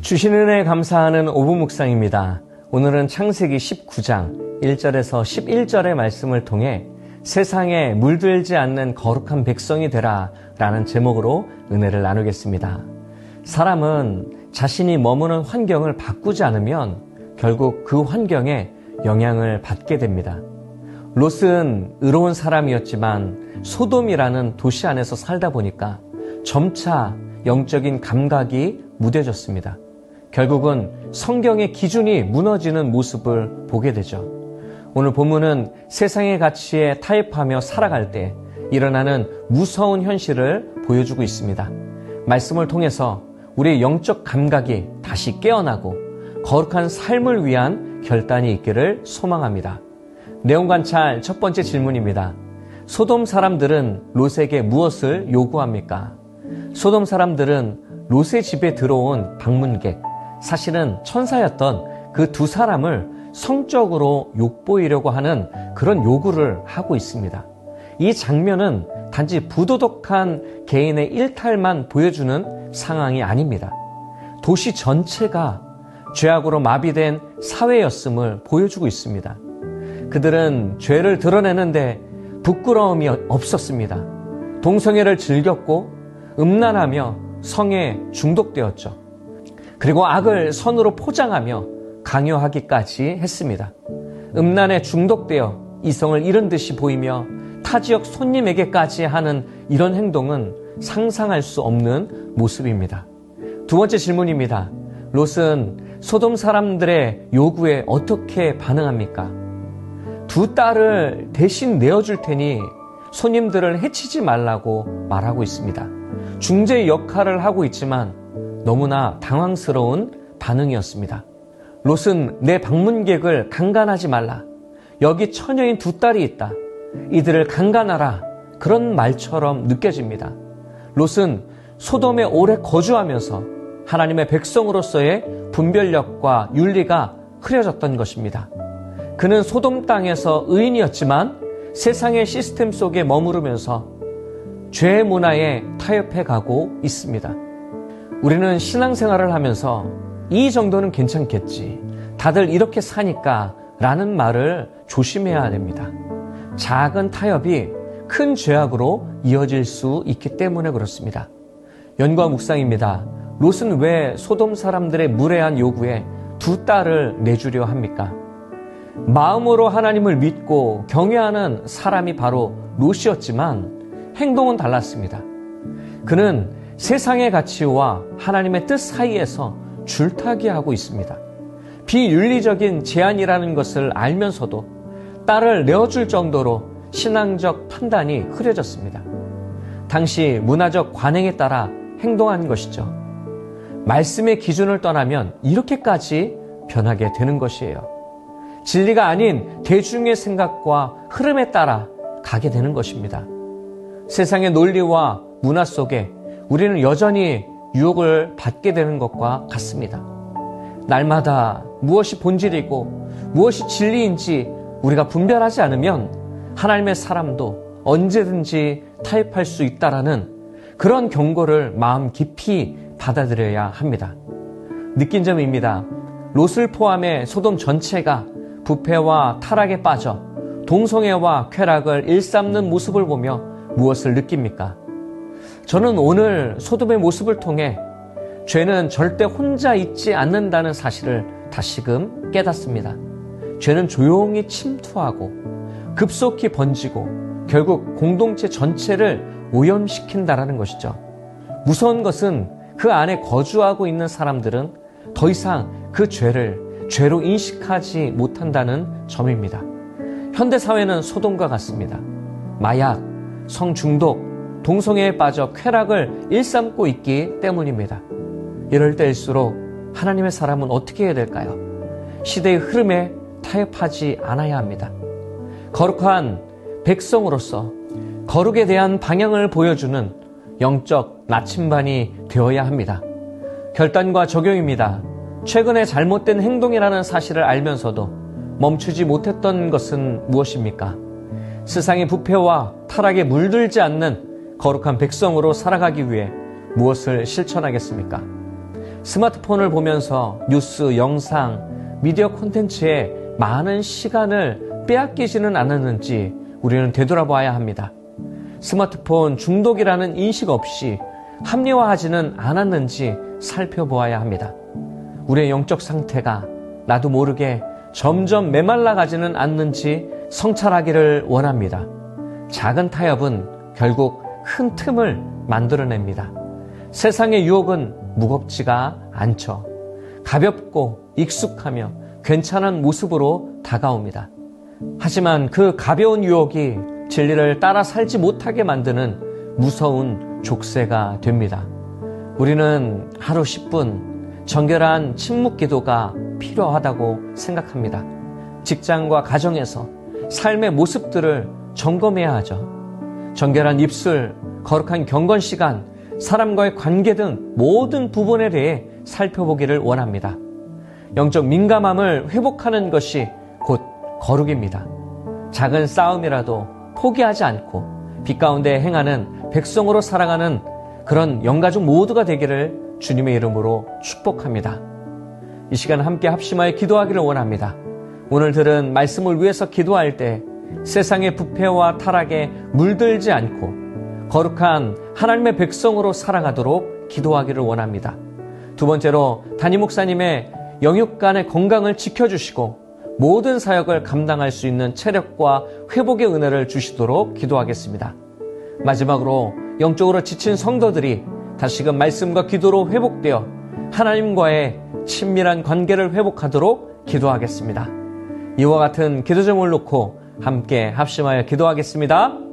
주신 은혜에 감사하는 5분 묵상입니다. 오늘은 창세기 19장 1절에서 11절의 말씀을 통해 세상에 물들지 않는 거룩한 백성이 되라 라는 제목으로 은혜를 나누겠습니다. 사람은 자신이 머무는 환경을 바꾸지 않으면 결국 그 환경에 영향을 받게 됩니다. 롯은 의로운 사람이었지만 소돔이라는 도시 안에서 살다 보니까 점차 영적인 감각이 무뎌졌습니다. 결국은 성경의 기준이 무너지는 모습을 보게 되죠. 오늘 본문은 세상의 가치에 타협하며 살아갈 때 일어나는 무서운 현실을 보여주고 있습니다. 말씀을 통해서 우리의 영적 감각이 다시 깨어나고 거룩한 삶을 위한 결단이 있기를 소망합니다. 내용 관찰 첫 번째 질문입니다. 소돔 사람들은 롯에게 무엇을 요구합니까? 소돔 사람들은 롯의 집에 들어온 방문객, 사실은 천사였던 그 두 사람을 성적으로 욕보이려고 하는 그런 요구를 하고 있습니다. 이 장면은 단지 부도덕한 개인의 일탈만 보여주는 상황이 아닙니다. 도시 전체가 죄악으로 마비된 사회였음을 보여주고 있습니다. 그들은 죄를 드러내는데 부끄러움이 없었습니다. 동성애를 즐겼고 음란하며 성에 중독되었죠. 그리고 악을 선으로 포장하며 강요하기까지 했습니다. 음란에 중독되어 이성을 잃은 듯이 보이며 타 지역 손님에게까지 하는 이런 행동은 상상할 수 없는 모습입니다. 두 번째 질문입니다. 롯은 소돔 사람들의 요구에 어떻게 반응합니까? 두 딸을 대신 내어줄 테니 손님들을 해치지 말라고 말하고 있습니다. 중재 역할을 하고 있지만 너무나 당황스러운 반응이었습니다. 롯은 내 방문객을 강간하지 말라. 여기 처녀인 두 딸이 있다. 이들을 강간하라. 그런 말처럼 느껴집니다. 롯은 소돔에 오래 거주하면서 하나님의 백성으로서의 분별력과 윤리가 흐려졌던 것입니다. 그는 소돔 땅에서 의인이었지만 세상의 시스템 속에 머무르면서 죄의 문화에 타협해 가고 있습니다. 우리는 신앙생활을 하면서 이 정도는 괜찮겠지, 다들 이렇게 사니까 라는 말을 조심해야 됩니다. 작은 타협이 큰 죄악으로 이어질 수 있기 때문에 그렇습니다. 연과 묵상입니다. 롯은 왜 소돔 사람들의 무례한 요구에 두 딸을 내주려 합니까? 마음으로 하나님을 믿고 경외하는 사람이 바로 롯이었지만 행동은 달랐습니다. 그는 세상의 가치와 하나님의 뜻 사이에서 줄타기하고 있습니다. 비윤리적인 제안이라는 것을 알면서도 딸을 내어줄 정도로 신앙적 판단이 흐려졌습니다. 당시 문화적 관행에 따라 행동한 것이죠. 말씀의 기준을 떠나면 이렇게까지 변하게 되는 것이에요. 진리가 아닌 대중의 생각과 흐름에 따라 가게 되는 것입니다. 세상의 논리와 문화 속에 우리는 여전히 유혹을 받게 되는 것과 같습니다. 날마다 무엇이 본질이고 무엇이 진리인지 우리가 분별하지 않으면 하나님의 사람도 언제든지 타협할 수 있다라는 그런 경고를 마음 깊이 받아들여야 합니다. 느낀 점입니다. 롯을 포함해 소돔 전체가 부패와 타락에 빠져 동성애와 쾌락을 일삼는 모습을 보며 무엇을 느낍니까? 저는 오늘 소돔의 모습을 통해 죄는 절대 혼자 있지 않는다는 사실을 다시금 깨닫습니다. 죄는 조용히 침투하고 급속히 번지고 결국 공동체 전체를 오염시킨다라는 것이죠. 무서운 것은 그 안에 거주하고 있는 사람들은 더 이상 그 죄를 죄로 인식하지 못한다는 점입니다. 현대사회는 소돔과 같습니다. 마약, 성중독, 동성애에 빠져 쾌락을 일삼고 있기 때문입니다. 이럴 때일수록 하나님의 사람은 어떻게 해야 될까요? 시대의 흐름에 타협하지 않아야 합니다. 거룩한 백성으로서 거룩에 대한 방향을 보여주는 영적 나침반이 되어야 합니다. 결단과 적용입니다. 최근에 잘못된 행동이라는 사실을 알면서도 멈추지 못했던 것은 무엇입니까? 세상의 부패와 타락에 물들지 않는 거룩한 백성으로 살아가기 위해 무엇을 실천하겠습니까? 스마트폰을 보면서 뉴스, 영상, 미디어 콘텐츠에 많은 시간을 빼앗기지는 않았는지 우리는 되돌아봐야 합니다. 스마트폰 중독이라는 인식 없이 합리화하지는 않았는지 살펴보아야 합니다. 우리의 영적 상태가 나도 모르게 점점 메말라가지는 않는지 성찰하기를 원합니다. 작은 타협은 결국 큰 틈을 만들어냅니다. 세상의 유혹은 무겁지가 않죠. 가볍고 익숙하며 괜찮은 모습으로 다가옵니다. 하지만 그 가벼운 유혹이 진리를 따라 살지 못하게 만드는 무서운 족쇄가 됩니다. 우리는 하루 10분 정결한 침묵 기도가 필요하다고 생각합니다. 직장과 가정에서 삶의 모습들을 점검해야 하죠. 정결한 입술, 거룩한 경건 시간, 사람과의 관계 등 모든 부분에 대해 살펴보기를 원합니다. 영적 민감함을 회복하는 것이 곧 거룩입니다. 작은 싸움이라도 포기하지 않고 빛 가운데 행하는 백성으로 살아가는 그런 영가족 모두가 되기를 주님의 이름으로 축복합니다. 이 시간 함께 합심하여 기도하기를 원합니다. 오늘 들은 말씀을 위해서 기도할 때 세상의 부패와 타락에 물들지 않고 거룩한 하나님의 백성으로 살아가도록 기도하기를 원합니다. 두 번째로 담임 목사님의 영육간의 건강을 지켜주시고 모든 사역을 감당할 수 있는 체력과 회복의 은혜를 주시도록 기도하겠습니다. 마지막으로 영적으로 지친 성도들이 다시금 말씀과 기도로 회복되어 하나님과의 친밀한 관계를 회복하도록 기도하겠습니다. 이와 같은 기도 제목을 놓고 함께 합심하여 기도하겠습니다.